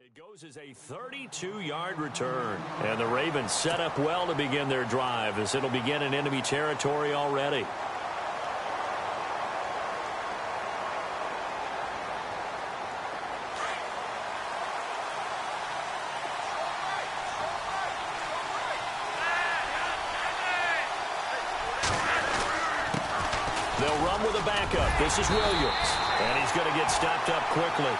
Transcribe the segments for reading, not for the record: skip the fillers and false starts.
It goes as a 32-yard return. And the Ravens set up well to begin their drive as it'll begin in enemy territory already. They'll run with a backup. This is Williams. And he's going to get stopped up quickly.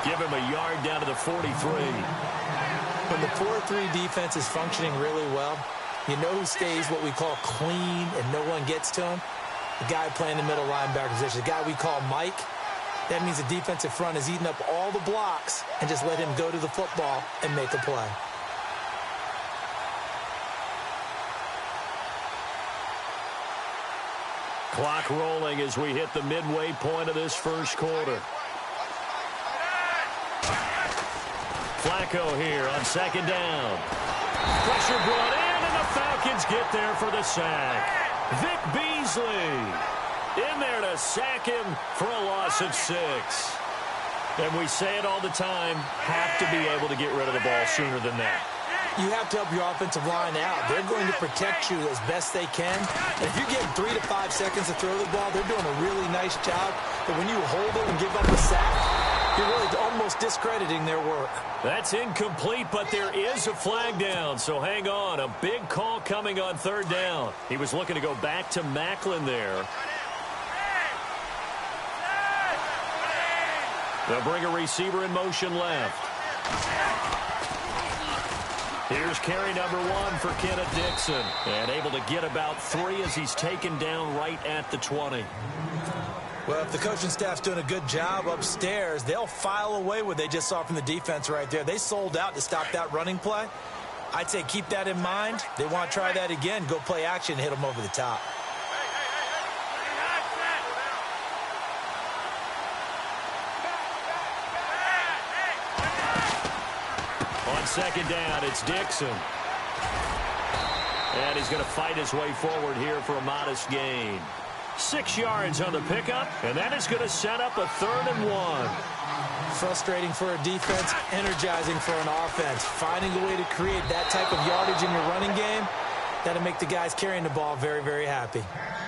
Give him a yard down to the 43. When the 4-3 defense is functioning really well, you know who stays what we call clean and no one gets to him? The guy playing the middle linebacker position, the guy we call Mike. That means the defensive front is eating up all the blocks and just let him go to the football and make a play. Clock rolling as we hit the midway point of this first quarter. Flacco here on second down. Pressure brought in, and the Falcons get there for the sack. Vic Beasley in there to sack him for a loss of 6. And we say it all the time, have to be able to get rid of the ball sooner than that. You have to help your offensive line out. They're going to protect you as best they can. And if you're getting 3 to 5 seconds to throw the ball, they're doing a really nice job. But when you hold it and give up a sack, you're really almost discrediting their work. That's incomplete, but there is a flag down, so hang on. A big call coming on third down. He was looking to go back to Macklin there. They'll bring a receiver in motion left. Here's carry number 1 for Kenneth Dixon. And able to get about 3 as he's taken down right at the 20. Well, if the coaching staff's doing a good job upstairs, they'll file away what they just saw from the defense right there. They sold out to stop that running play. I'd say keep that in mind. They want to try that again, go play action, hit them over the top. On second down, it's Dixon. And he's going to fight his way forward here for a modest gain. 6 yards on the pickup, and that is going to set up a 3rd and 1. Frustrating for a defense, energizing for an offense. Finding a way to create that type of yardage in your running game, that'll make the guys carrying the ball very, very happy.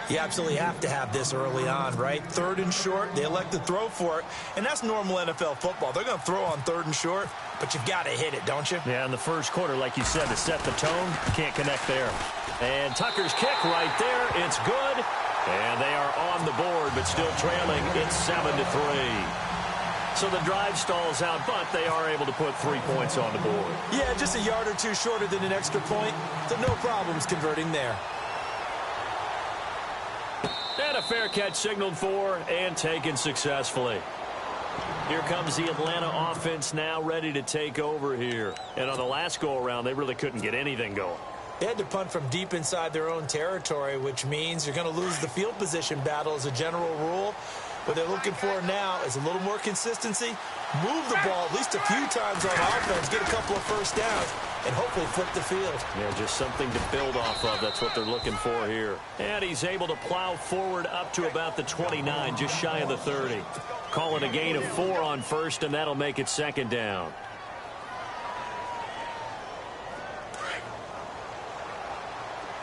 You absolutely have to have this early on, right? 3rd and short, they elect to throw for it, and that's normal NFL football. They're going to throw on 3rd and short, but you've got to hit it, don't you? Yeah, in the first quarter, like you said, to set the tone, can't connect there. And Tucker's kick right there, it's good. And they are on the board, but still trailing. It's 7-3. So the drive stalls out, but they are able to put 3 points on the board. Yeah, just a yard or two shorter than an extra point. So no problems converting there. And a fair catch signaled for and taken successfully. Here comes the Atlanta offense now ready to take over here. And on the last go-around, they really couldn't get anything going. They had to punt from deep inside their own territory, which means you're going to lose the field position battle as a general rule. What they're looking for now is a little more consistency, move the ball at least a few times on offense, get a couple of first downs, and hopefully flip the field. Yeah, just something to build off of. That's what they're looking for here. And he's able to plow forward up to about the 29, just shy of the 30. Call it a gain of 4 on first, and that'll make it 2nd down.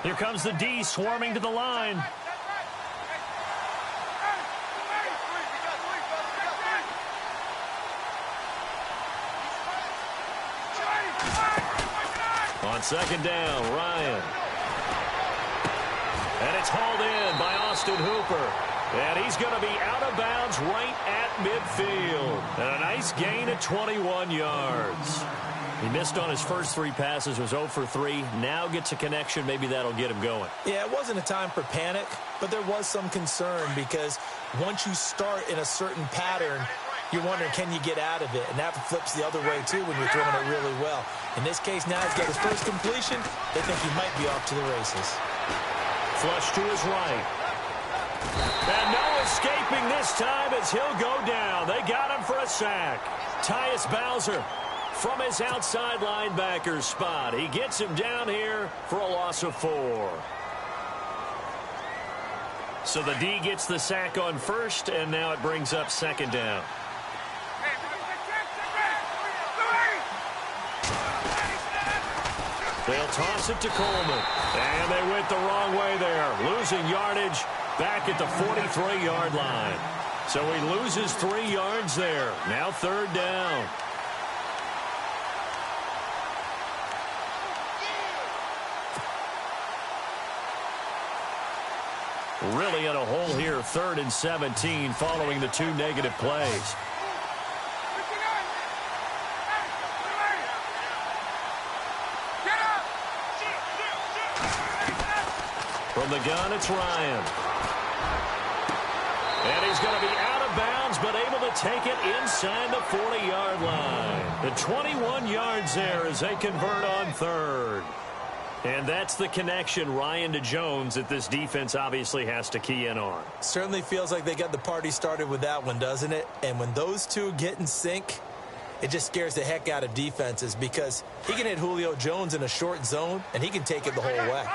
Here comes the D swarming to the line. On second down, Ryan. And it's hauled in by Austin Hooper. And he's going to be out of bounds right at midfield. And a nice gain of 21 yards. He missed on his first 3 passes, was 0 for 3. Now gets a connection. Maybe that'll get him going. Yeah, it wasn't a time for panic, but there was some concern because once you start in a certain pattern, you're wondering, can you get out of it? And that flips the other way, too, when you're throwing it really well. In this case, now he's got his first completion. They think he might be off to the races. Flush to his right. And no escaping this time as he'll go down. They got him for a sack. Tyus Bowser from his outside linebacker spot. He gets him down here for a loss of 4. So the D gets the sack on first, and now it brings up 2nd down. They'll toss it to Coleman. And they went the wrong way there. Losing yardage back at the 43-yard line. So he loses 3 yards there. Now 3rd down. Really in a hole here, 3rd and 17 following the 2 negative plays. From the gun, it's Ryan. And he's going to be out of bounds, but able to take it inside the 40-yard line. The 21 yards there as they convert on 3rd. And that's the connection, Ryan to Jones, that this defense obviously has to key in on. Certainly feels like they got the party started with that one, doesn't it? And when those two get in sync, it just scares the heck out of defenses because he can hit Julio Jones in a short zone, and he can take it the whole way.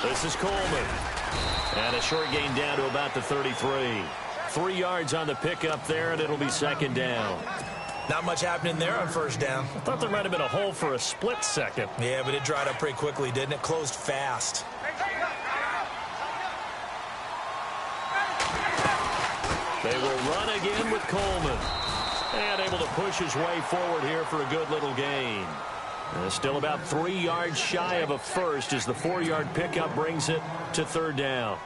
This is Coleman. And a short gain down to about the 33. 3 yards on the pickup there, and it'll be 2nd down. Not much happening there on 1st down. I thought there might have been a hole for a split second. Yeah, but it dried up pretty quickly, didn't it? Closed fast. They will run again with Coleman. And able to push his way forward here for a good little gain. Still about 3 yards shy of a first as the 4-yard pickup brings it to 3rd down.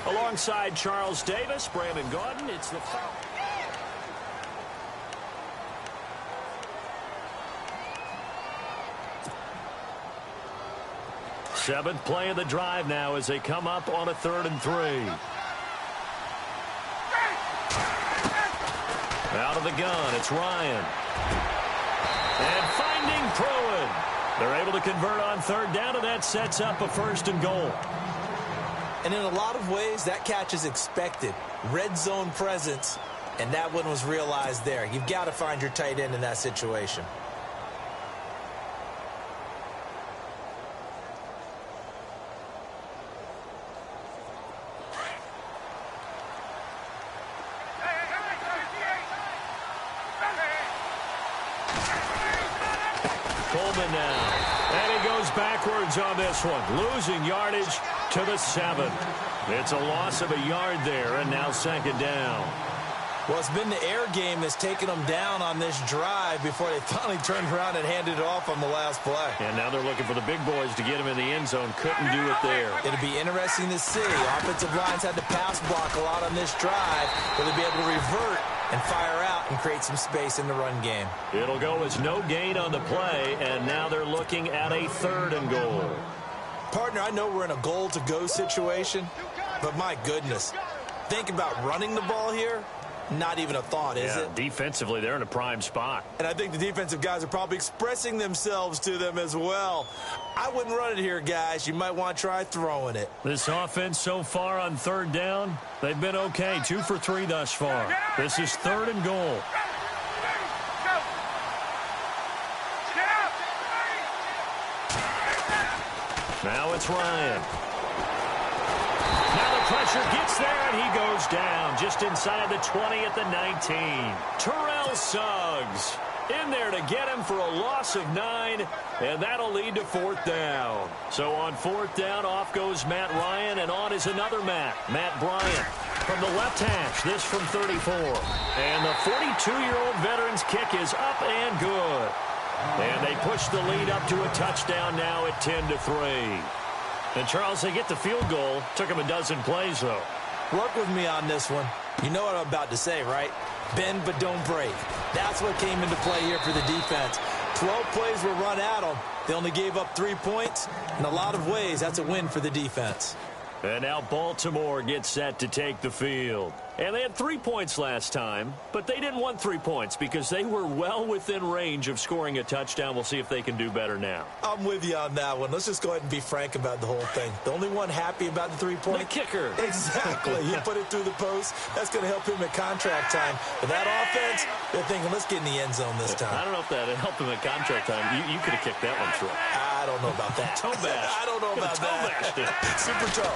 Alongside Charles Davis, Brandon Gaudin, it's the foul. Seventh play of the drive now as they come up on a 3rd and 3. Out of the gun, it's Ryan. And finding Pruitt. They're able to convert on 3rd down, and that sets up a 1st and goal. And in a lot of ways, that catch is expected. Red zone presence, and that one was realized there. You've got to find your tight end in that situation. Coleman now. And he goes backwards on this one. Losing yardage to the 7. It's a loss of a yard there, and now 2nd down. Well, it's been the air game that's taken them down on this drive before they finally turned around and handed it off on the last play. And now they're looking for the big boys to get him in the end zone. Couldn't do it there. It'll be interesting to see. Offensive lines had to pass block a lot on this drive. Will they be able to revert and fire out and create some space in the run game? It'll go as no gain on the play, and now they're looking at a 3rd and goal. Partner, I know we're in a goal-to-go situation, but my goodness, think about running the ball here. Not even a thought, is it? Defensively, they're in a prime spot. And I think the defensive guys are probably expressing themselves to them as well. I wouldn't run it here, guys. You might want to try throwing it. This offense so far on 3rd down, they've been okay. 2 for 3 thus far. This is 3rd and goal. Now it's Ryan. Now the pressure gets there, and he goes down just inside the 20 at the 19. Terrell Suggs in there to get him for a loss of 9, and that'll lead to 4th down. So on 4th down, off goes Matt Ryan, and on is another Matt Bryant. From the left hash, this from 34. And the 42-year-old veteran's kick is up and good. And they push the lead up to a touchdown now at 10-3. And, Charles, they get the field goal. Took them a dozen plays, though. Work with me on this one. You know what I'm about to say, right? Bend but don't break. That's what came into play here for the defense. 12 plays were run at them. They only gave up 3 points. In a lot of ways, that's a win for the defense. And now Baltimore gets set to take the field. And they had 3 points last time, but they didn't want 3 points because they were well within range of scoring a touchdown. We'll see if they can do better now. I'm with you on that one. Let's just go ahead and be frank about the whole thing. The only one happy about the 3-point? The kicker. Exactly. He put it through the post. That's going to help him at contract time. But that offense, they're thinking, let's get in the end zone this time. I don't know if that helped him at contract time. You could have kicked that one through. I don't know about that. Toe bash. I don't know about that. Toe bashed it. Super toe.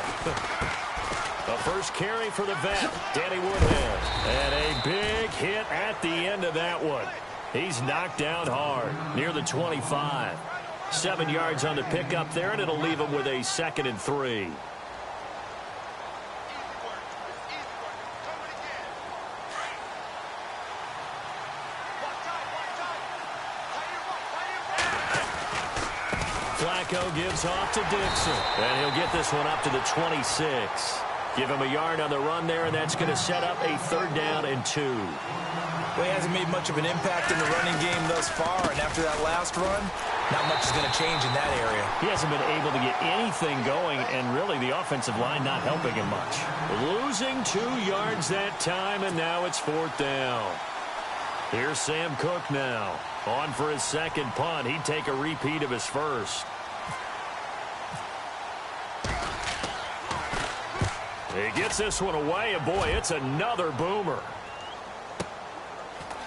A first carry for the vet, Danny Woodhead. And a big hit at the end of that one. He's knocked down hard, near the 25. 7 yards on the pickup there, and it'll leave him with a 2nd and 3. Flacco gives off to Dixon. And he'll get this one up to the 26. Give him a yard on the run there, and that's going to set up a 3rd down and 2. Well, he hasn't made much of an impact in the running game thus far, and after that last run, not much is going to change in that area. He hasn't been able to get anything going, and really the offensive line not helping him much. Losing 2 yards that time, and now it's 4th down. Here's Sam Cook now. On for his 2nd punt. He'd take a repeat of his first. He gets this one away, and boy, it's another boomer.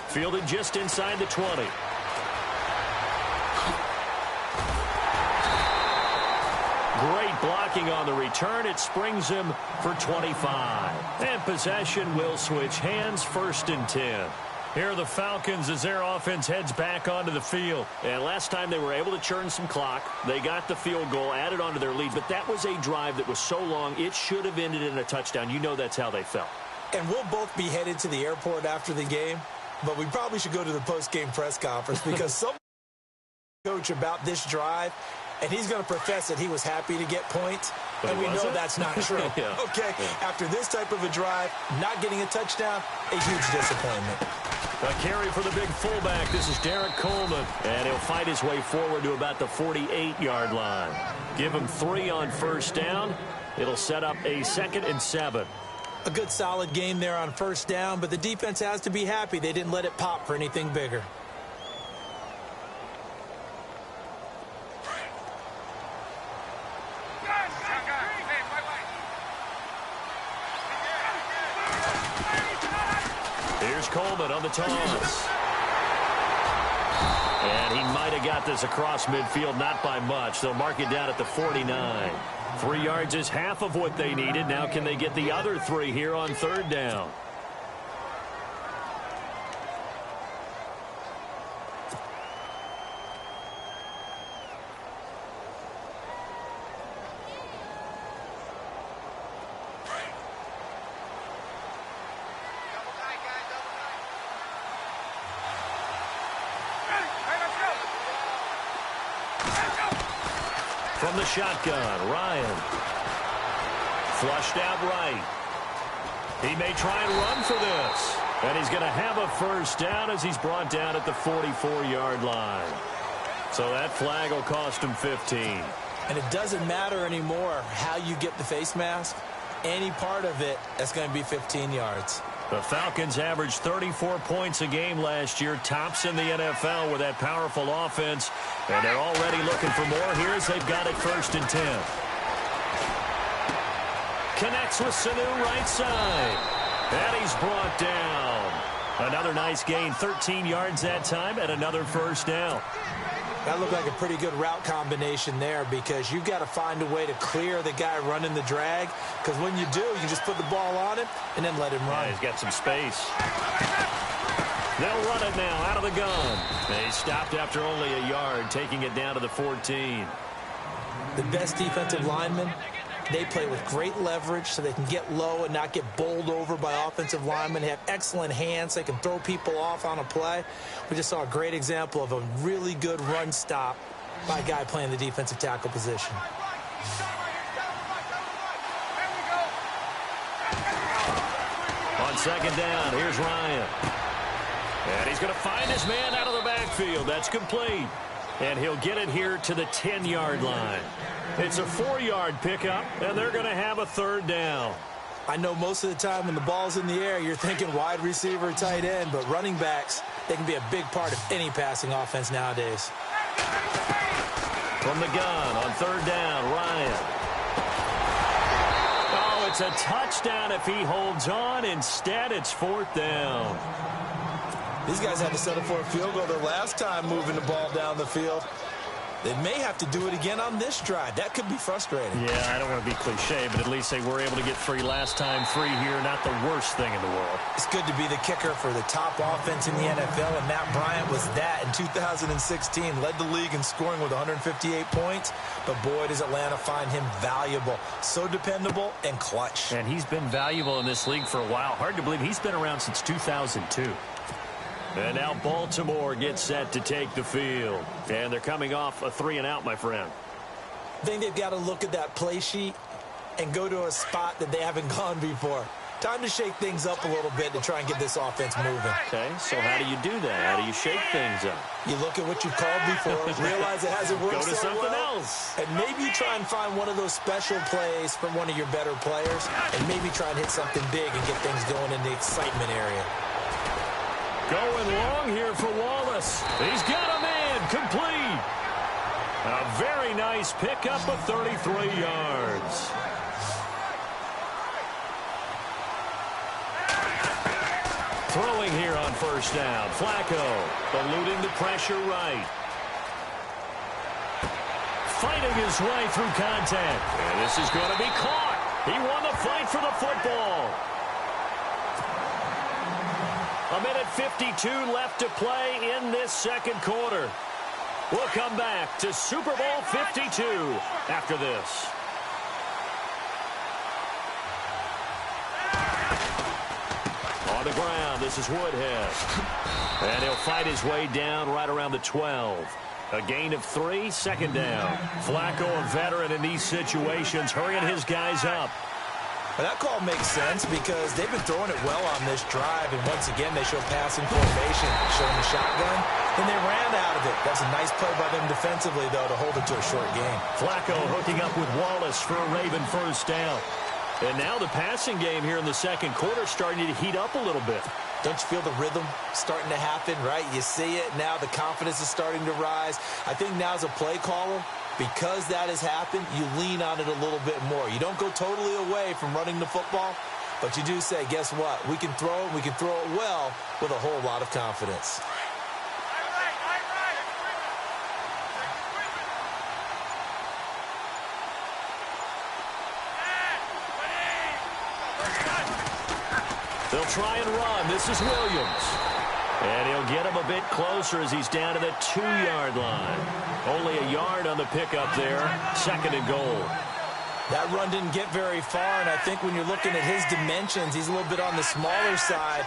Fielded just inside the 20. Great blocking on the return. It springs him for 25. And possession will switch hands, 1st and 10. Here are the Falcons as their offense heads back onto the field. And last time they were able to churn some clock. They got the field goal, added onto their lead. But that was a drive that was so long, it should have ended in a touchdown. You know that's how they felt. And we'll both be headed to the airport after the game. But we probably should go to the post-game press conference because some coach about this drive, and he's going to profess that he was happy to get points. But and we know that's not true. Yeah. Okay, yeah. After this type of a drive, not getting a touchdown, a huge disappointment. A carry for the big fullback. This is Derek Coleman. And he'll fight his way forward to about the 48-yard line. Give him 3 on 1st down. It'll set up a 2nd and 7. A good solid game there on 1st down, but the defense has to be happy they didn't let it pop for anything bigger. Here's Coleman on the toss. And he might have got this across midfield, not by much. They'll mark it down at the 49. 3 yards is half of what they needed. Now can they get the other 3 here on 3rd down? From the shotgun, Ryan. Flushed out right. He may try and run for this. And he's going to have a 1st down as he's brought down at the 44-yard line. So that flag will cost him 15. And it doesn't matter anymore how you get the face mask. Any part of it, that's going to be 15 yards. The Falcons averaged 34 points a game last year, tops in the NFL with that powerful offense. And they're already looking for more here as they've got it 1st and 10. Connects with Sanu right side. And he's brought down. Another nice gain, 13 yards that time, and another 1st down. That looked like a pretty good route combination there because you've got to find a way to clear the guy running the drag, because when you do, you just put the ball on him and then let him run. Yeah, he's got some space. They'll run it now out of the gun. They stopped after only a yard, taking it down to the 14. The best defensive linemen, they play with great leverage so they can get low and not get bowled over by offensive linemen. They have excellent hands. They can throw people off on a play. We just saw a great example of a really good run stop by a guy playing the defensive tackle position. On 2nd down, here's Ryan. And he's going to find his man out of the backfield. That's complete. And he'll get it here to the 10-yard line. It's a 4-yard pickup, and they're going to have a 3rd down. I know most of the time when the ball's in the air, you're thinking wide receiver, tight end, but running backs, they can be a big part of any passing offense nowadays. From the gun on 3rd down, Ryan. Oh, it's a touchdown if he holds on. Instead, it's 4th down. These guys had to settle for a field goal their last time moving the ball down the field. They may have to do it again on this drive. That could be frustrating. Yeah, I don't want to be cliche, but at least they were able to get 3 last time. 3 here, not the worst thing in the world. It's good to be the kicker for the top offense in the NFL, and Matt Bryant was that in 2016. Led the league in scoring with 158 points, but boy, does Atlanta find him valuable. So dependable and clutch. And he's been valuable in this league for a while. Hard to believe he's been around since 2002. And now Baltimore gets set to take the field. And they're coming off a 3-and-out, my friend. I think they've got to look at that play sheet and go to a spot that they haven't gone before. Time to shake things up a little bit to try and get this offense moving. Okay, so how do you do that? How do you shake things up? You look at what you've called before, realize it hasn't worked Go to so something well, else. and maybe try and find one of those special plays from one of your better players, and maybe try and hit something big and get things going in the excitement area. Going long here for Wallace. He's got a man complete. A very nice pickup of 33 yards. Throwing here on first down. Flacco eluding the pressure right. Fighting his way through contact. And this is going to be caught. He won the fight for the football. 1:52 left to play in this second quarter. We'll come back to Super Bowl 52 after this. On the ground, this is Woodhead. And he'll fight his way down right around the 12. A gain of 3, second down. Flacco, a veteran in these situations, hurrying his guys up. But that call makes sense because they've been throwing it well on this drive, and once again they show passing formation, showing the shotgun, and they ran out of it. That's a nice play by them defensively, though, to hold it to a short game. Flacco hooking up with Wallace for a Raven first down. And now the passing game here in the second quarter starting to heat up a little bit. Don't you feel the rhythm starting to happen, right? You see it. Now the confidence is starting to rise. I think now as a play caller, because that has happened, you lean on it a little bit more. You don't go totally away from running the football, but you do say, guess what? We can throw it. We can throw it well with a whole lot of confidence. They'll try and run. This is Williams. And he'll get him a bit closer as he's down to the 2-yard line. Only a yard on the pickup there. Second and goal. That run didn't get very far, and I think when you're looking at his dimensions, he's a little bit on the smaller side.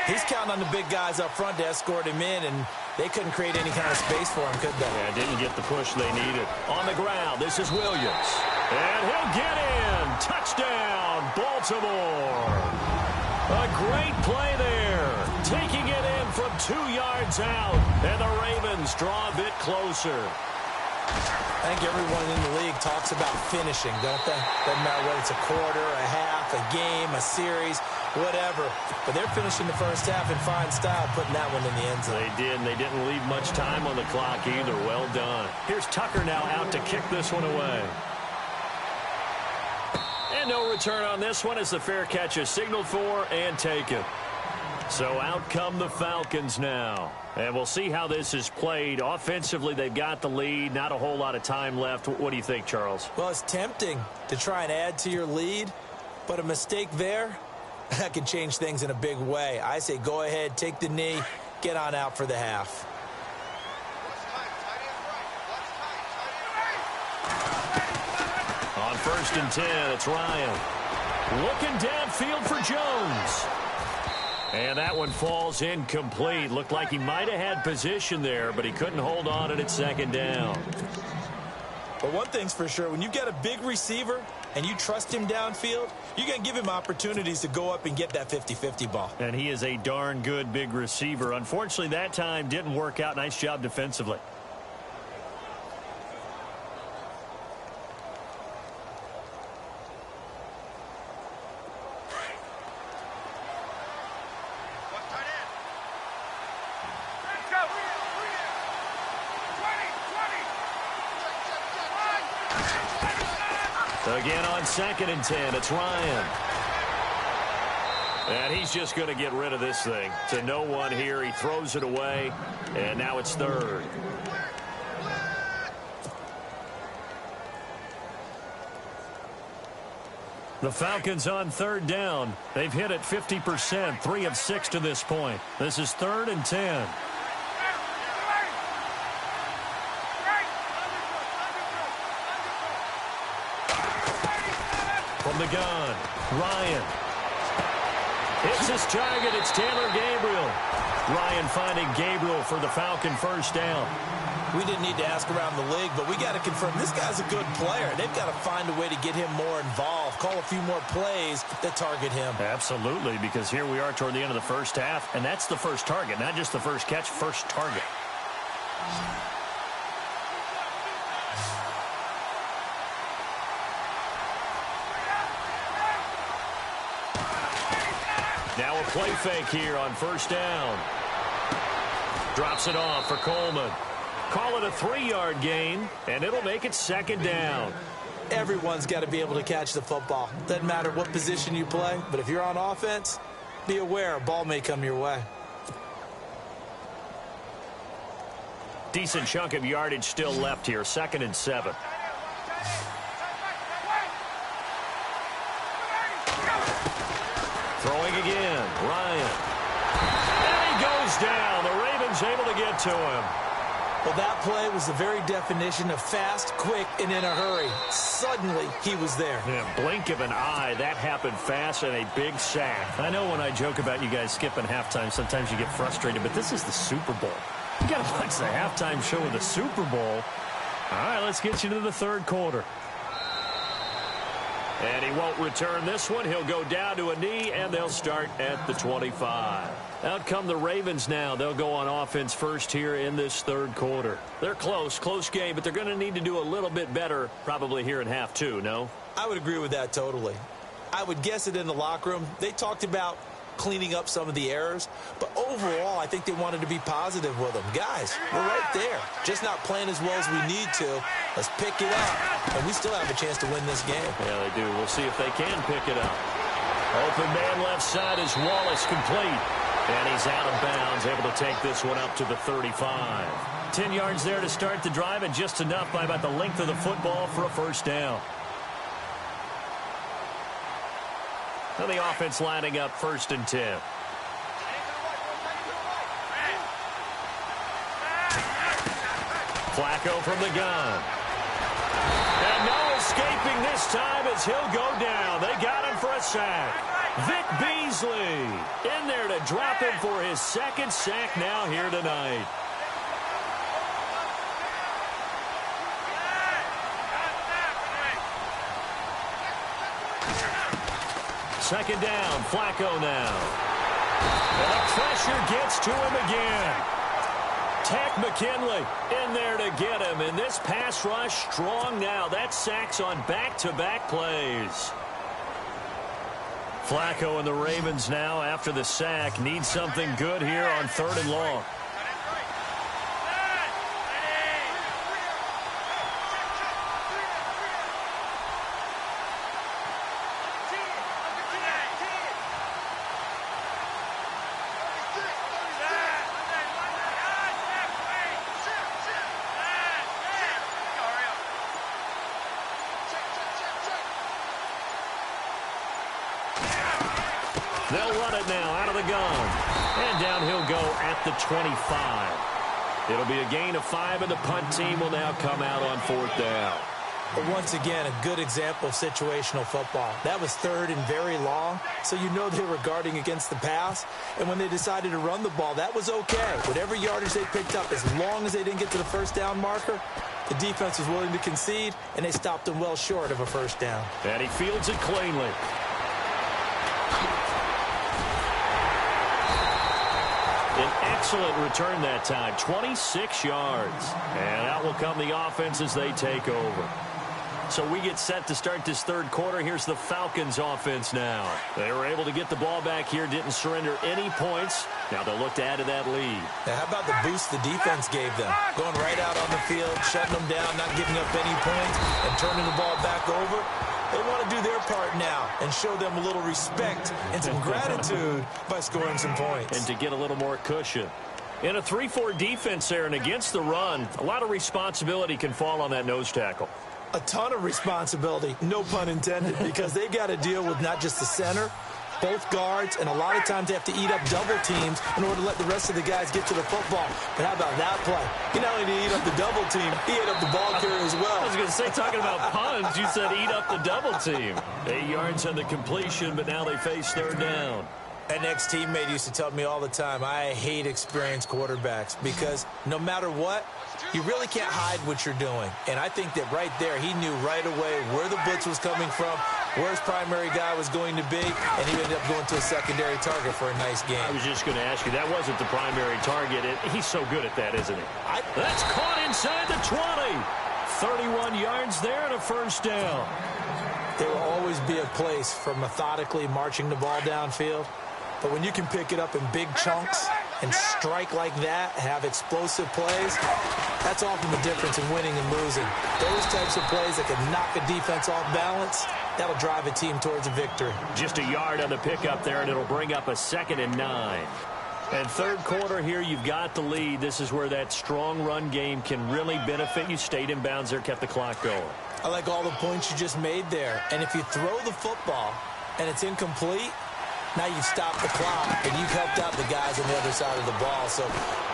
He's counting on the big guys up front to escort him in, and they couldn't create any kind of space for him, could they? Yeah, didn't get the push they needed. On the ground, this is Williams. And he'll get in. Touchdown, Baltimore. A great play there. Taking it in from 2 yards out. And the Ravens draw a bit closer. I think everyone in the league talks about finishing, don't they? Doesn't matter whether it's a quarter, a half, a game, a series, whatever. But they're finishing the first half in fine style, putting that one in the end zone. They did, and they didn't leave much time on the clock either. Well done. Here's Tucker now out to kick this one away. And no return on this one as the fair catch is signaled for and taken. So out come the Falcons now. And we'll see how this is played. Offensively, they've got the lead. Not a whole lot of time left. What do you think, Charles? Well, it's tempting to try and add to your lead. But a mistake there, that can change things in a big way. I say go ahead, take the knee, get on out for the half. On 1st and 10, it's Ryan. Looking downfield for Jones. And that one falls incomplete. Looked like he might have had position there, but he couldn't hold on at second down. But one thing's for sure, when you get a big receiver and you trust him downfield, you're going to give him opportunities to go up and get that 50-50 ball. And he is a darn good big receiver. Unfortunately, that time didn't work out. Nice job defensively. Again on 2nd and 10, it's Ryan. And he's just going to get rid of this thing. To no one here, he throws it away, and now it's 3rd. The Falcons on third down. They've hit it 50%, 3 of 6 to this point. This is 3rd and 10. From the gun, Ryan. Hits his target. It's Taylor Gabriel. Ryan finding Gabriel for the Falcon first down. We didn't need to ask around the league, but we got to confirm this guy's a good player. They've got to find a way to get him more involved, call a few more plays that target him. Absolutely, because here we are toward the end of the first half, and that's the first target, not just the first catch, first target. Now a play fake here on first down. Drops it off for Coleman. Call it a 3-yard gain, and it'll make it 2nd down. Everyone's got to be able to catch the football. Doesn't matter what position you play, but if you're on offense, be aware a ball may come your way. Decent chunk of yardage still left here, 2nd and 7. Throwing again, Ryan. And he goes down. The Ravens able to get to him. Well, that play was the very definition of fast, quick, and in a hurry. Suddenly, he was there. Yeah, blink of an eye, that happened fast and a big sack. I know when I joke about you guys skipping halftime, sometimes you get frustrated, but this is the Super Bowl. You got to watch the halftime show of the Super Bowl. All right, let's get you to the 3rd quarter. And he won't return this one. He'll go down to a knee, and they'll start at the 25. Out come the Ravens now. They'll go on offense first here in this 3rd quarter. They're close game, but they're going to need to do a little bit better probably here in half 2, no? I would agree with that totally. I would guess it in the locker room. They talked about cleaning up some of the errors, but overall, I think they wanted to be positive with them. Guys, we're right there. Just not playing as well as we need to. Let's pick it up, and we still have a chance to win this game. Yeah, they do. We'll see if they can pick it up. Open man left side is Wallace, complete. And he's out of bounds, able to take this one up to the 35. 10 yards there to start the drive, and just enough by about the length of the football for a first down. And the offense lining up 1st and 10. Flacco from the gun. And no escaping this time as he'll go down. They got him for a sack. Vic Beasley in there to drop him for his 2nd sack now here tonight. Second down, Flacco now. And the pressure gets to him again. Tack McKinley in there to get him. And this pass rush strong now. That sack's on back-to-back plays. Flacco and the Ravens now, after the sack, need something good here on 3rd and long. They'll run it now out of the gun. And down he'll go at the 25. It'll be a gain of 5, and the punt team will now come out on 4th down. But once again, a good example of situational football. That was 3rd and very long, so you know they were guarding against the pass. And when they decided to run the ball, that was okay. Whatever yardage they picked up, as long as they didn't get to the first down marker, the defense was willing to concede, and they stopped them well short of a first down. And he fields it cleanly. An excellent return that time, 26 yards. And out will come the offense as they take over. So we get set to start this 3rd quarter. Here's the Falcons offense now. They were able to get the ball back here, didn't surrender any points. Now they'll look to add to that lead. Now, how about the boost the defense gave them? Going right out on the field, shutting them down, not giving up any points, and turning the ball back over. They want to do their part now and show them a little respect and some gratitude by scoring some points. And to get a little more cushion. In a 3-4 defense there and against the run, a lot of responsibility can fall on that nose tackle. A ton of responsibility, no pun intended, because they've got to deal with not just the center, both guards, and a lot of times they have to eat up double teams in order to let the rest of the guys get to the football. But how about that play? He not only did he eat up the double team, he ate up the ball carrier as well. I was going to say, talking about puns, you said eat up the double team. 8 yards on the completion, but now they face third down. An ex-teammate used to tell me all the time, I hate experienced quarterbacks because no matter what, you really can't hide what you're doing. And I think that right there, he knew right away where the blitz was coming from, where his primary guy was going to be, and he ended up going to a secondary target for a nice game. I was just going to ask you, that wasn't the primary target. He's so good at that, isn't he? That's caught inside the 20. 31 yards there and a first down. There will always be a place for methodically marching the ball downfield. But when you can pick it up in big chunks and strike like that, have explosive plays, that's often the difference in winning and losing. Those types of plays that can knock a defense off balance, that'll drive a team towards a victory. Just a yard on the pickup there, and it'll bring up a 2nd and 9. And third quarter here, you've got the lead. This is where that strong run game can really benefit you. Stayed in bounds there, kept the clock going. I like all the points you just made there. And if you throw the football and it's incomplete, now you've stopped the clock, and you've helped out the guys on the other side of the ball. So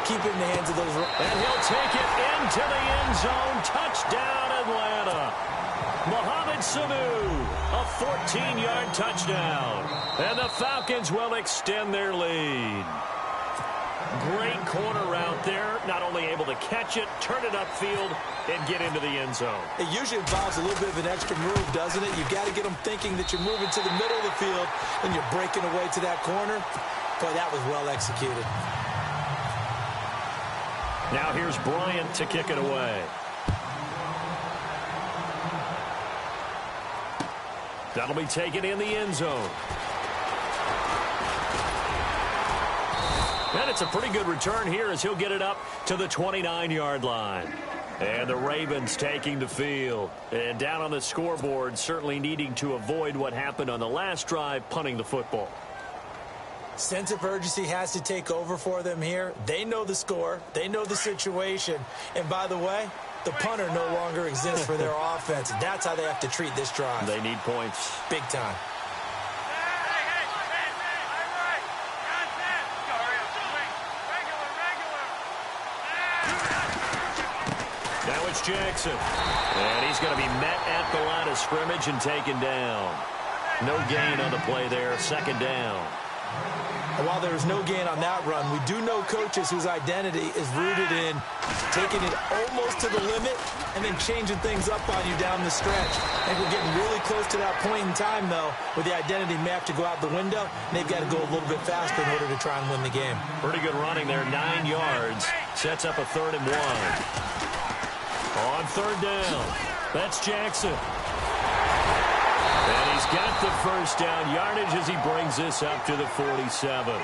keep it in the hands of those. And he'll take it into the end zone. Touchdown, Atlanta. Mohamed Sanu, a 14-yard touchdown. And the Falcons will extend their lead. Great corner route there. Not only able to catch it, turn it upfield, and get into the end zone. It usually involves a little bit of an extra move, doesn't it? You've got to get them thinking that you're moving to the middle of the field and you're breaking away to that corner. Boy, that was well executed. Now here's Bryant to kick it away. That'll be taken in the end zone. And it's a pretty good return here as he'll get it up to the 29-yard line. And the Ravens taking the field. And down on the scoreboard, certainly needing to avoid what happened on the last drive, punting the football. Sense of urgency has to take over for them here. They know the score. They know the situation. And by the way, the punter no longer exists for their offense. That's how they have to treat this drive. They need points. Big time. Now it's Jackson. And he's going to be met at the line of scrimmage and taken down. No gain on the play there. 2nd down. And while there was no gain on that run, we do know coaches whose identity is rooted in taking it almost to the limit and then changing things up on you down the stretch. I think we're getting really close to that point in time, though, where the identity may have to go out the window, and they've got to go a little bit faster in order to try and win the game. Pretty good running there, 9 yards. Sets up a 3rd and 1. On 3rd down, that's Jackson. And he's got the first down yardage as he brings this up to the 47.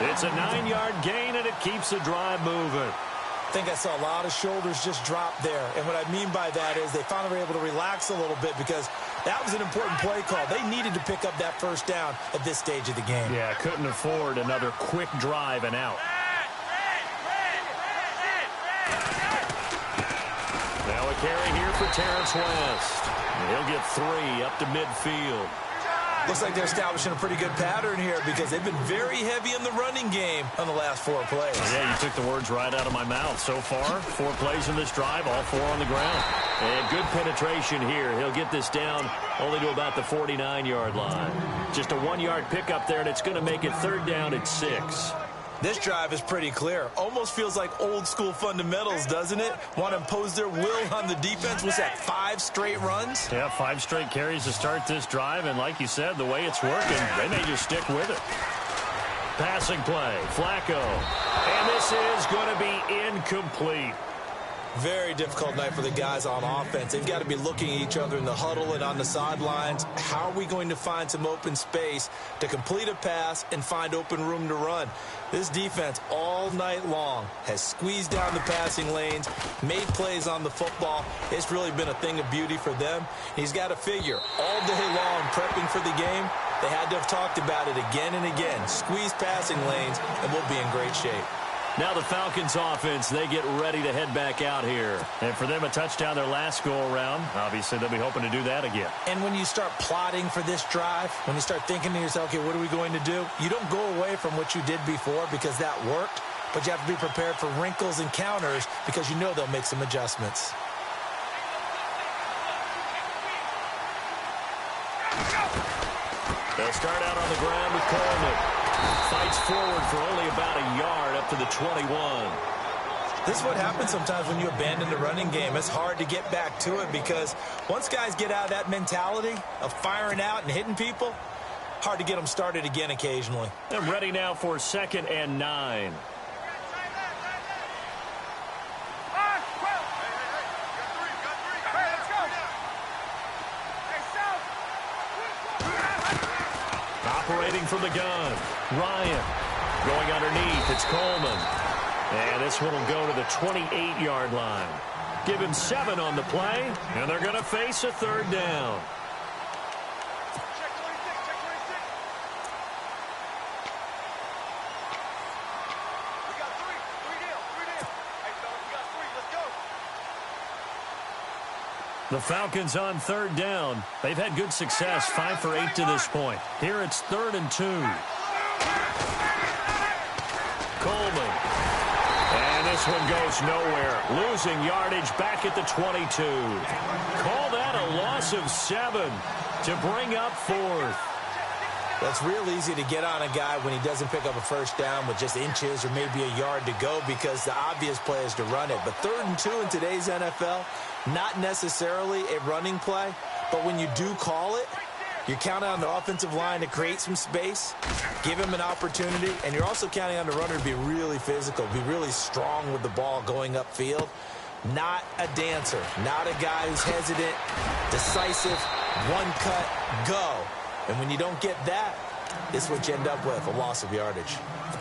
It's a 9-yard gain, and it keeps the drive moving. I think I saw a lot of shoulders just drop there. And what I mean by that is they finally were able to relax a little bit because that was an important play call. They needed to pick up that first down at this stage of the game. Yeah, couldn't afford another quick drive and out. Now a carry here for Terrence West. He'll get 3 up to midfield. Looks like they're establishing a pretty good pattern here because they've been very heavy in the running game on the last 4 plays. Yeah, you took the words right out of my mouth. So far, 4 plays in this drive, all 4 on the ground. And good penetration here. He'll get this down only to about the 49-yard line. Just a 1-yard pickup there, and it's going to make it 3rd down at 6. This drive is pretty clear. Almost feels like old-school fundamentals, doesn't it? Want to impose their will on the defense. Was that 5 straight runs? Yeah, 5 straight carries to start this drive, and like you said, the way it's working, they may just stick with it. Passing play, Flacco. And this is going to be incomplete. Very difficult night for the guys on offense. They've got to be looking at each other in the huddle and on the sidelines. How are we going to find some open space to complete a pass and find open room to run? This defense all night long has squeezed down the passing lanes, made plays on the football. It's really been a thing of beauty for them. He's got to figure all day long prepping for the game, they had to have talked about it again and again. Squeeze passing lanes, and we'll be in great shape. Now the Falcons offense, they get ready to head back out here. And for them, a touchdown their last go-around. Obviously, they'll be hoping to do that again. And when you start plotting for this drive, when you start thinking to yourself, okay, what are we going to do? You don't go away from what you did before because that worked, but you have to be prepared for wrinkles and counters because you know they'll make some adjustments. They'll start out on the ground with Coleman. Fights forward for only about a yard up to the 21. This is what happens sometimes when you abandon the running game. It's hard to get back to it because once guys get out of that mentality of firing out and hitting people, hard to get them started again occasionally. And ready now for 2nd and 9. Operating from the gun, Ryan. Going underneath, it's Coleman. And this one will go to the 28-yard line. Give him 7 on the play, and they're going to face a 3rd down. The Falcons on 3rd down. They've had good success, 5 for 8 to this point. Here it's 3rd and 2. Coleman. And this one goes nowhere. Losing yardage back at the 22. Call that a loss of 7 to bring up 4th. That's real easy to get on a guy when he doesn't pick up a 1st down with just inches or maybe a yard to go because the obvious play is to run it. But 3rd and 2 in today's NFL, not necessarily a running play, but when you do call it, you're counting on the offensive line to create some space, give him an opportunity, and you're also counting on the runner to be really physical, be really strong with the ball going upfield. Not a dancer, not a guy who's hesitant, decisive, one cut, go. And when you don't get that, this is what you end up with, a loss of yardage.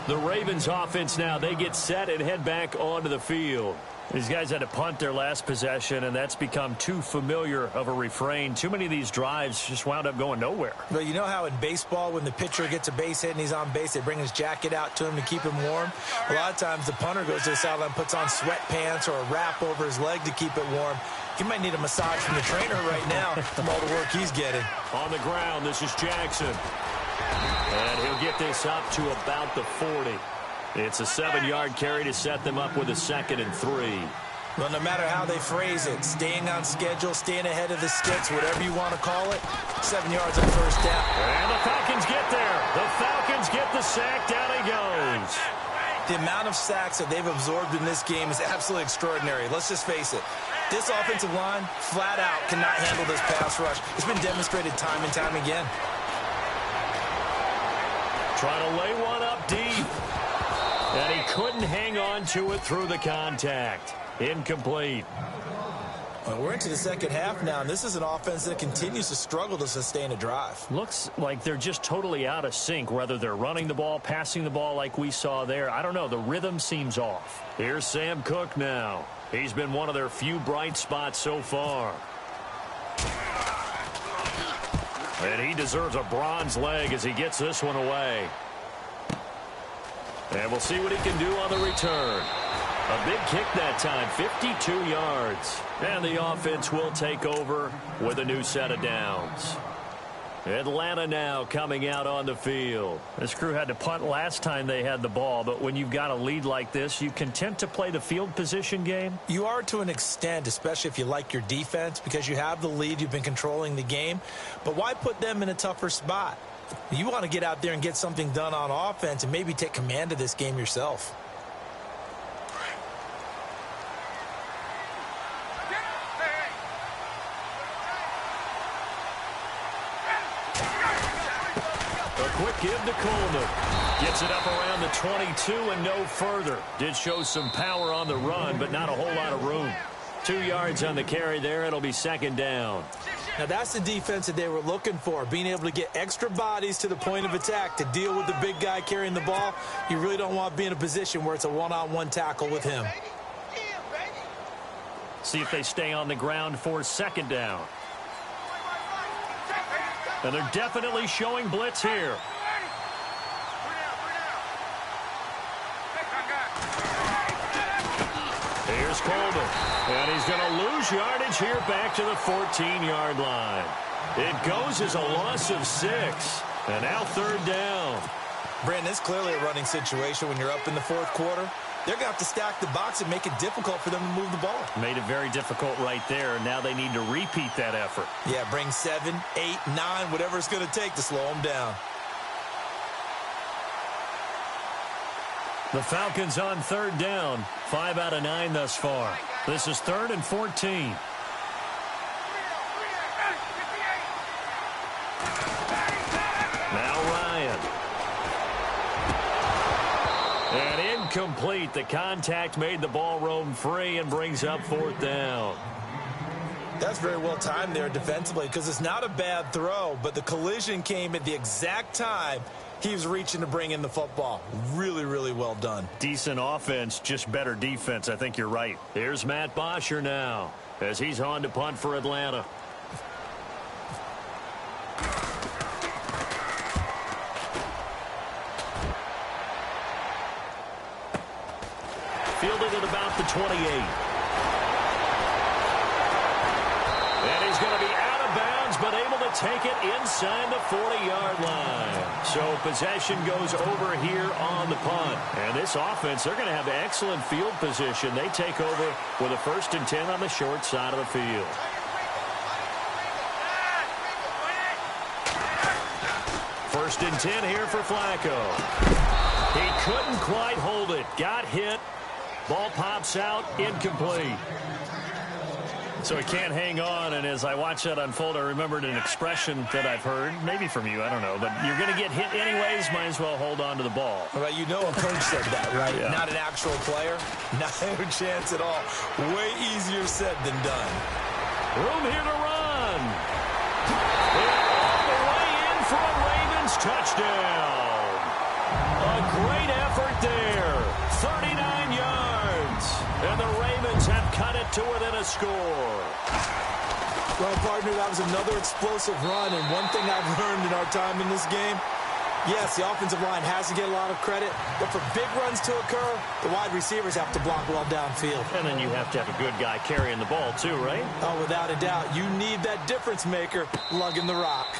The Ravens offense now, they get set and head back onto the field. These guys had to punt their last possession, and that's become too familiar of a refrain. Too many of these drives just wound up going nowhere. Well, you know how in baseball, when the pitcher gets a base hit and he's on base, they bring his jacket out to him to keep him warm? A lot of times the punter goes to the sideline, puts on sweatpants or a wrap over his leg to keep it warm. He might need a massage from the trainer right now from all the work he's getting. On the ground, this is Jackson. And he'll get this up to about the 40. It's a 7-yard carry to set them up with a 2nd and 3. Well, no matter how they phrase it, staying on schedule, staying ahead of the sticks, whatever you want to call it, 7 yards on 1st down. And the Falcons get there. The Falcons get the sack. Down he goes. The amount of sacks that they've absorbed in this game is absolutely extraordinary. Let's just face it. This offensive line, flat out, cannot handle this pass rush. It's been demonstrated time and time again. Trying to lay one up deep. And he couldn't hang on to it through the contact. Incomplete. Well, we're into the 2nd half now, and this is an offense that continues to struggle to sustain a drive. Looks like they're just totally out of sync, whether they're running the ball, passing the ball like we saw there. I don't know. The rhythm seems off. Here's Sam Cook now. He's been one of their few bright spots so far. And he deserves a bronze leg as he gets this one away. And we'll see what he can do on the return. A big kick that time, 52 yards. And the offense will take over with a new set of downs. Atlanta now coming out on the field. This crew had to punt last time they had the ball, but when you've got a lead like this, you content to play the field position game? You are to an extent, especially if you like your defense, because you have the lead, you've been controlling the game. But why put them in a tougher spot? You want to get out there and get something done on offense and maybe take command of this game yourself. Quick give to Coleman. Gets it up around the 22 and no further. Did show some power on the run, but not a whole lot of room. 2 yards on the carry there. It'll be 2nd down. Now that's the defense that they were looking for, being able to get extra bodies to the point of attack to deal with the big guy carrying the ball. You really don't want to be in a position where it's a one-on-one tackle with him. See if they stay on the ground for 2nd down. And they're definitely showing blitz here. is Coleman. And he's going to lose yardage here back to the 14-yard line. It goes as a loss of 6. And now third down. Brandon, it's clearly a running situation when you're up in the fourth quarter. They're going to have to stack the box and make it difficult for them to move the ball. Made it very difficult right there. Now they need to repeat that effort. Yeah, bring 7, 8, 9, whatever it's going to take to slow them down. The Falcons on third down. 5 out of 9 thus far. This is 3rd and 14. Now Ryan. And incomplete. The contact made the ball roam free and brings up 4th down. That's very well timed there defensively because it's not a bad throw, but the collision came at the exact time he was reaching to bring in the football. Really, really well done. Decent offense, just better defense. I think you're right. Here's Matt Bosher now as he's on to punt for Atlanta. Fielded at about the 28. And he's going to be out of bounds, but able to take it inside the 40-yard line. So possession goes over here on the punt. And this offense, they're going to have excellent field position. They take over with a 1st and 10 on the short side of the field. First and 10 here for Flacco. He couldn't quite hold it. Got hit. Ball pops out, incomplete. So he can't hang on, and as I watch that unfold, I remembered an expression that I've heard, maybe from you, I don't know, but you're going to get hit anyways, might as well hold on to the ball. Well, you know a coach said that, right? Yeah. Not an actual player. Not a chance at all. Way easier said than done. Room here to run. And all the way in for a Ravens touchdown. A great effort there. 39 yards. And the Ravens have cut it to within a score. Well, partner, that was another explosive run. And one thing I've learned in our time in this game, yes, the offensive line has to get a lot of credit. But for big runs to occur, the wide receivers have to block well downfield. And then you have to have a good guy carrying the ball too, right? Oh, without a doubt. You need that difference maker lugging the rock.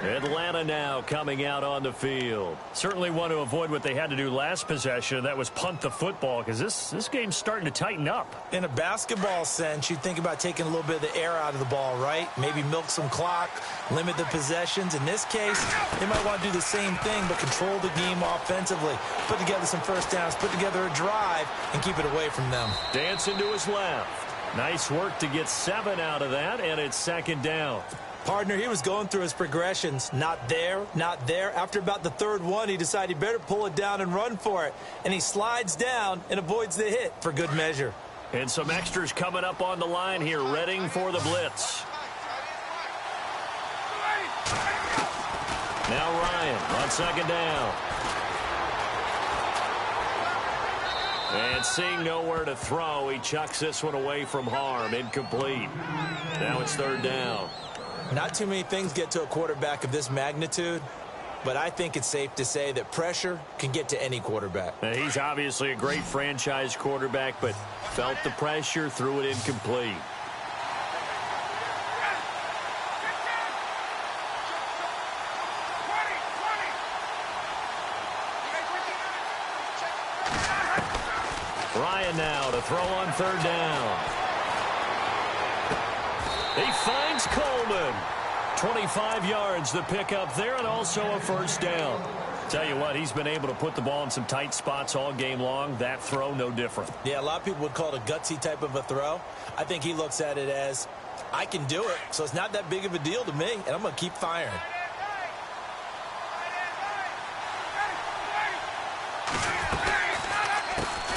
Atlanta now coming out on the field. Certainly want to avoid what they had to do last possession. That was punt the football because this game's starting to tighten up. In a basketball sense, you think about taking a little bit of the air out of the ball, right? Maybe milk some clock, limit the possessions. In this case, they might want to do the same thing but control the game offensively. Put together some first downs, put together a drive, and keep it away from them. Dancing to his left. Nice work to get 7 out of that, and it's 2nd down. Partner, he was going through his progressions. Not there, not there. After about the 3rd one, he decided he better pull it down and run for it. And he slides down and avoids the hit for good measure. And some extras coming up on the line here, readying for the blitz. Now Ryan on 2nd down. And seeing nowhere to throw, he chucks this one away from harm. Incomplete. Now it's 3rd down. Not too many things get to a quarterback of this magnitude, but I think it's safe to say that pressure can get to any quarterback. Now, he's obviously a great franchise quarterback, but felt the pressure, threw it incomplete. Ryan now to throw on 3rd down. He finds Coleman. 25 yards the pick up there and also a 1st down. Tell you what, he's been able to put the ball in some tight spots all game long. That throw, no different. Yeah, a lot of people would call it a gutsy type of a throw. I think he looks at it as, I can do it, so it's not that big of a deal to me, and I'm going to keep firing.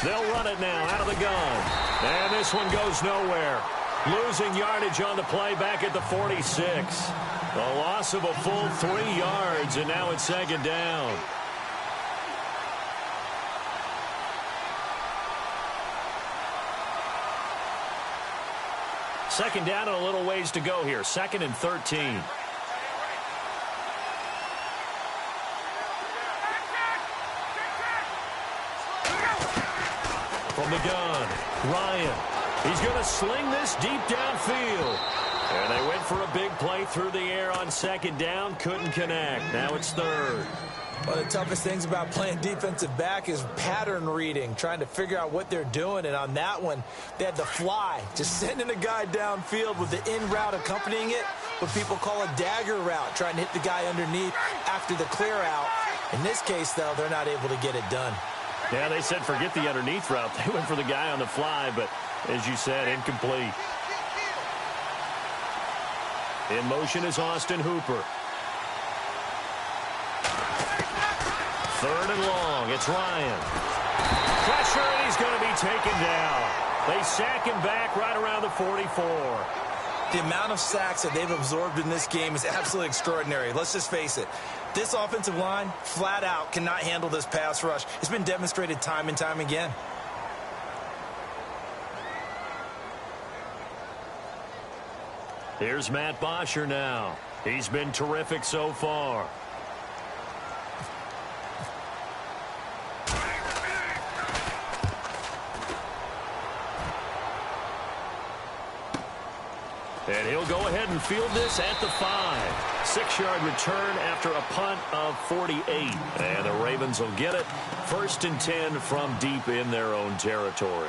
They'll run it now out of the gun. And this one goes nowhere. Losing yardage on the play back at the 46. A loss of a full 3 yards, and now it's 2nd down. Second down and a little ways to go here. 2nd and 13. from the gun. Ryan. He's going to sling this deep downfield. And they went for a big play through the air on second down. Couldn't connect. Now it's third. One of the toughest things about playing defensive back is pattern reading, trying to figure out what they're doing. And on that one, they had to fly, just sending a guy downfield with the in route accompanying it, what people call a dagger route, trying to hit the guy underneath after the clear out. In this case, though, they're not able to get it done. Yeah, they said forget the underneath route. They went for the guy on the fly, but as you said, incomplete. In motion is Austin Hooper. Third and long. It's Ryan. Pressure, and he's going to be taken down. They sack him back right around the 44. The amount of sacks that they've absorbed in this game is absolutely extraordinary. Let's just face it. This offensive line, flat out, cannot handle this pass rush. It's been demonstrated time and time again. Here's Matt Bosher now. He's been terrific so far. And he'll go ahead and field this at the 5. 6-yard return after a punt of 48. And the Ravens will get it. 1st and 10 from deep in their own territory.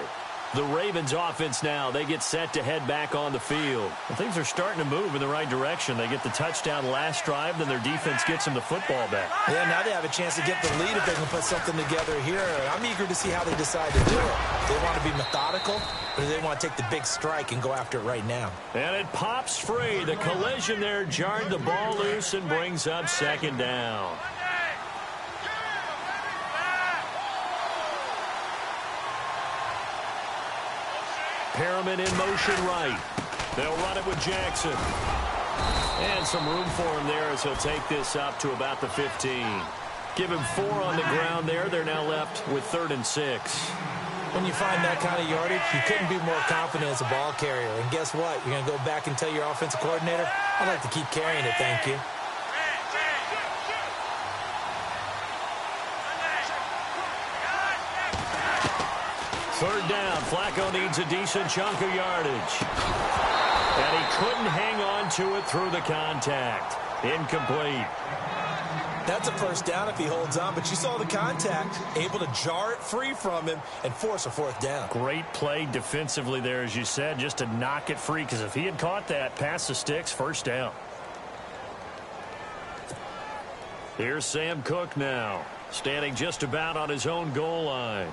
The Ravens offense now, they get set to head back on the field. Well, things are starting to move in the right direction. They get the touchdown last drive, then their defense gets them the football back. Yeah, now they have a chance to get the lead if they can put something together here. I'm eager to see how they decide to do it. They want to be methodical, or do they want to take the big strike and go after it right now? And it pops free. The collision there jarred the ball loose and brings up second down. Perriman in motion right. They'll run it with Jackson. And some room for him there as he'll take this up to about the 15. Give him 4 on the ground there. They're now left with 3rd and 6. When you find that kind of yardage, you couldn't be more confident as a ball carrier. And guess what? You're going to go back and tell your offensive coordinator, I'd like to keep carrying it, thank you. Third down. Flacco needs a decent chunk of yardage. And he couldn't hang on to it through the contact. Incomplete. That's a first down if he holds on, but you saw the contact, able to jar it free from him and force a 4th down. Great play defensively there, as you said, just to knock it free, because if he had caught that, past the sticks, 1st down. Here's Sam Cook now, standing just about on his own goal line.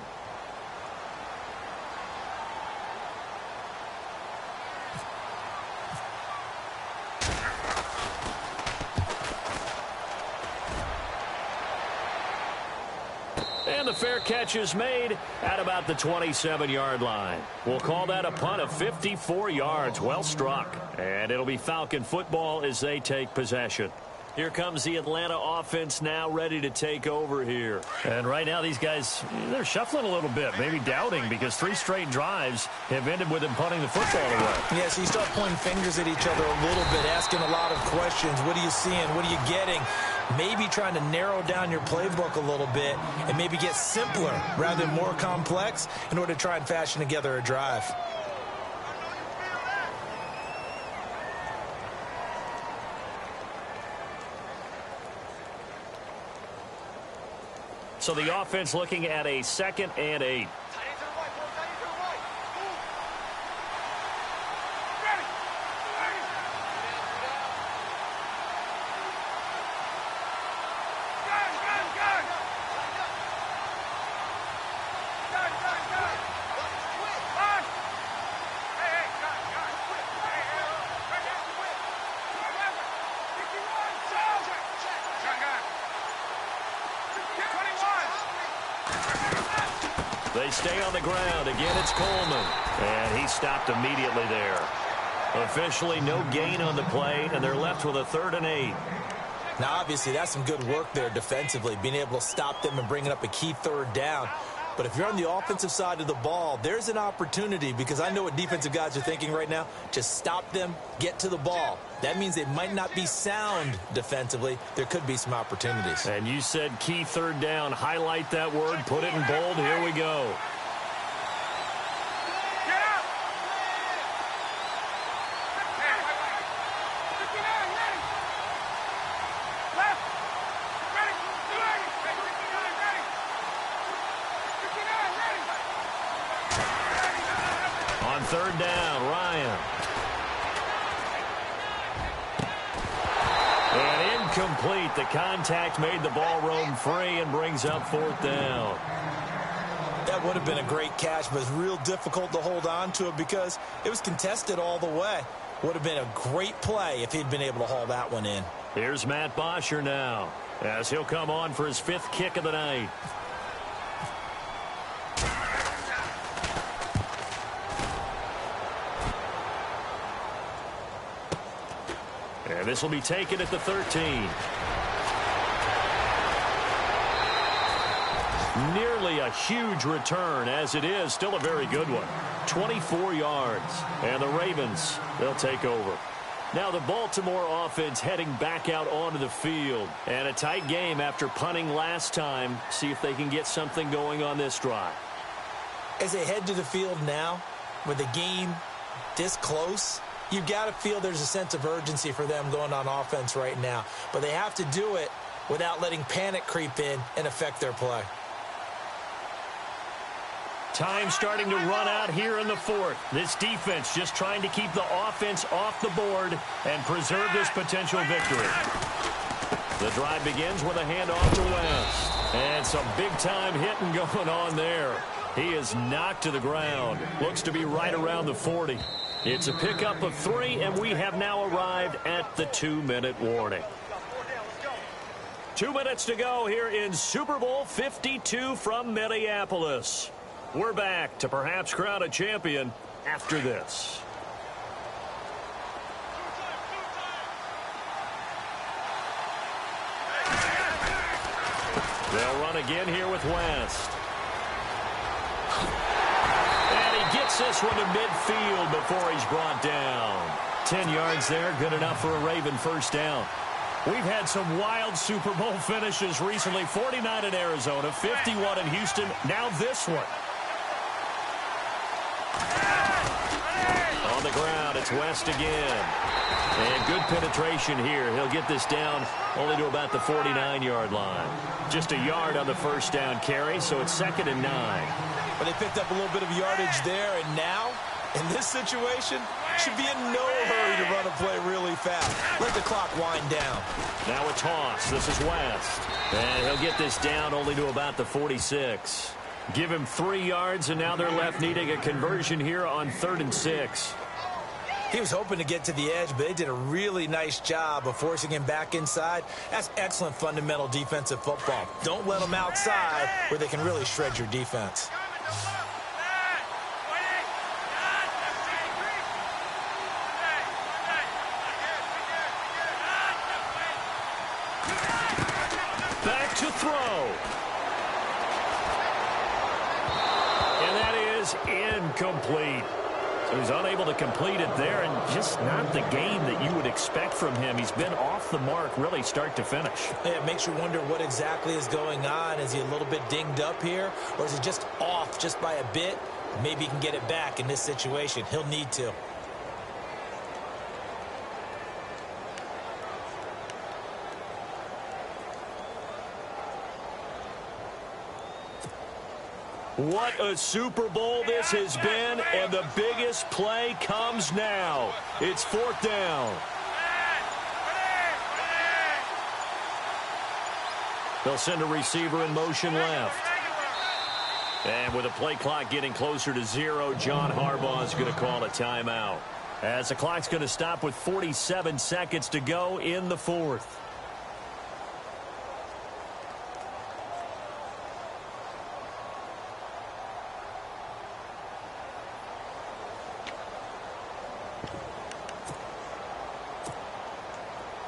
And the fair catch is made at about the 27-yard line. We'll call that a punt of 54 yards. Well struck. And it'll be Falcon football as they take possession. Here comes the Atlanta offense now ready to take over here. And right now these guys, they're shuffling a little bit, maybe doubting, because 3 straight drives have ended with them punting the football away. Yeah, so you start pointing fingers at each other a little bit, asking a lot of questions. What are you seeing? What are you getting? Maybe trying to narrow down your playbook a little bit and maybe get simpler rather than more complex in order to try and fashion together a drive. So the offense looking at a 2nd and 8. They stay on the ground. Again, it's Coleman. And he stopped immediately there. Officially no gain on the play, and they're left with a 3rd and 8. Now, obviously, that's some good work there defensively, being able to stop them and bringing up a key 3rd down. But if you're on the offensive side of the ball, there's an opportunity, because I know what defensive guys are thinking right now. Just stop them, get to the ball. That means they might not be sound defensively. There could be some opportunities. And you said key 3rd down. Highlight that word. Put it in bold. Here we go. On third down, Ryan. And incomplete. The contact made the ball roam free and brings up fourth down. That would have been a great catch, but it's real difficult to hold on to it because it was contested all the way. Would have been a great play if he'd been able to haul that one in. Here's Matt Bosher now, as he'll come on for his 5th kick of the night. And this will be taken at the 13. Nearly a huge return, as it is still a very good one. 24 yards. And the Ravens, they'll take over. Now the Baltimore offense heading back out onto the field. And a tight game after punting last time. See if they can get something going on this drive. As they head to the field now, with the game this close, you've got to feel there's a sense of urgency for them going on offense right now. But they have to do it without letting panic creep in and affect their play. Time starting to run out here in the 4th. This defense just trying to keep the offense off the board and preserve this potential victory. The drive begins with a handoff to West. And some big-time hitting going on there. He is knocked to the ground. Looks to be right around the 40. It's a pickup of 3, and we have now arrived at the 2-minute warning. 2 minutes to go here in Super Bowl 52 from Minneapolis. We're back to perhaps crown a champion after this. They'll run again here with West. And he gets this one to midfield before he's brought down. 10 yards there, good enough for a Raven first down. We've had some wild Super Bowl finishes recently. 49 in Arizona, 51 in Houston, now this one. On the ground, it's West again. And good penetration here. He'll get this down only to about the 49-yard line. Just a yard on the first down carry, so it's 2nd and 9. But they picked up a little bit of yardage there, and now, in this situation, should be in no hurry to run a play really fast. Let the clock wind down. Now a toss. This is West. And he'll get this down only to about the 46. Give him 3 yards, and now they're left needing a conversion here on 3rd and 6. He was hoping to get to the edge, but they did a really nice job of forcing him back inside. That's excellent fundamental defensive football. Don't let them outside where they can really shred your defense. Back to throw. And that is incomplete. So he's unable to complete it there, and just not the game that you would expect from him. He's been off the mark really start to finish. Yeah, it makes you wonder what exactly is going on. Is he a little bit dinged up here, or is he just off just by a bit? Maybe he can get it back in this situation. He'll need to. What a Super Bowl this has been, and the biggest play comes now. It's 4th down. They'll send a receiver in motion left. And with the play clock getting closer to 0, John Harbaugh is going to call a timeout. As the clock's going to stop with 47 seconds to go in the 4th.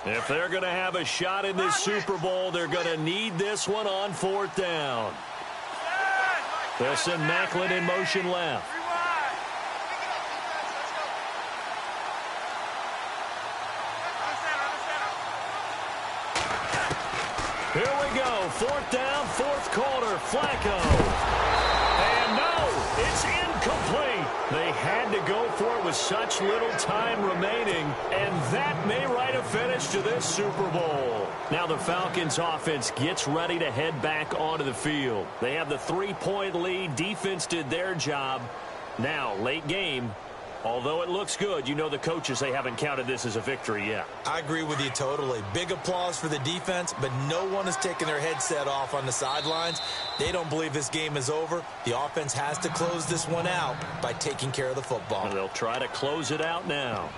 If they're going to have a shot in this Super Bowl, they're going to need this one on 4th down. They'll send Macklin in motion left. Here we go. 4th down, 4th quarter. Flacco. And no, it's incomplete. They had to go for it with such little time remaining, and that may write a finish to this Super Bowl. Now the Falcons offense gets ready to head back onto the field. They have the 3-point lead. Defense did their job. Now, late game, although it looks good, you know the coaches, they haven't counted this as a victory yet. I agree with you totally. Big applause for the defense, but no one is taking their headset off on the sidelines. They don't believe this game is over. The offense has to close this one out by taking care of the football. And they'll try to close it out now.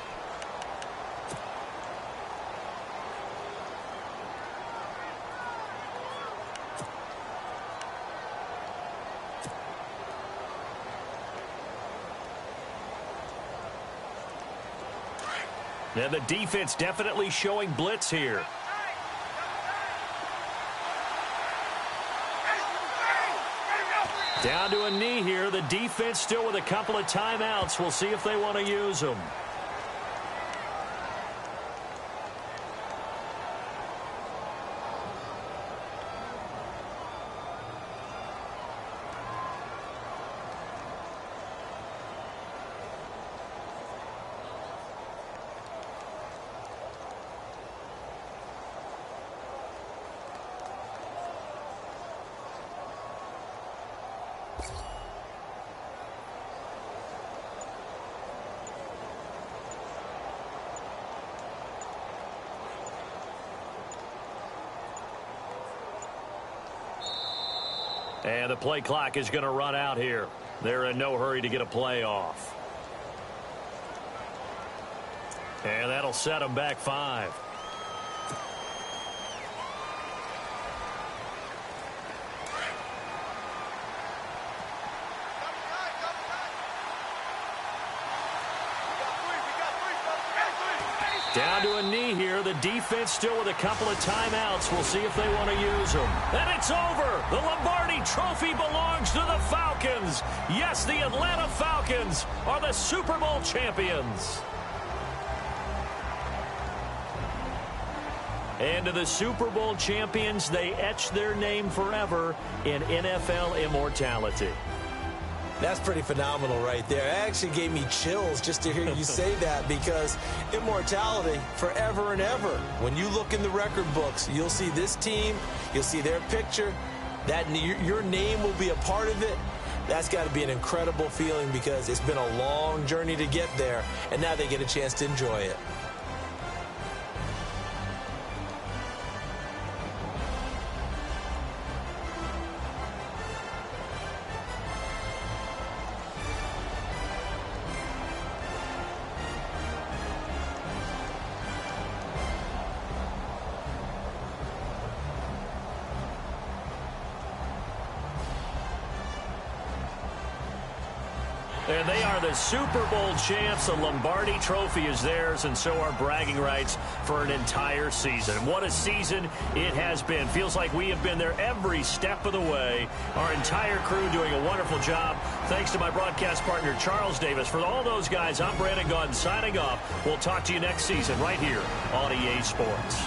And the defense definitely showing blitz here. Down to a knee here. The defense still with a couple of timeouts. We'll see if they want to use them. And the play clock is going to run out here. They're in no hurry to get a play off. And that'll set them back 5. Down to a knee here. The defense still with a couple of timeouts. We'll see if they want to use them. And it's over. The Lombardi Trophy belongs to the Falcons. Yes, the Atlanta Falcons are the Super Bowl champions. And to the Super Bowl champions, they etch their name forever in NFL immortality. That's pretty phenomenal right there. It actually gave me chills just to hear you say that, because immortality forever and ever. When you look in the record books, you'll see this team, you'll see their picture, that your name will be a part of it. That's got to be an incredible feeling, because it's been a long journey to get there, and now they get a chance to enjoy it. And they are the Super Bowl champs. The Lombardi Trophy is theirs, and so are bragging rights for an entire season. And what a season it has been. Feels like we have been there every step of the way. Our entire crew doing a wonderful job. Thanks to my broadcast partner, Charles Davis. For all those guys, I'm Brandon Gaudin signing off. We'll talk to you next season right here on EA Sports.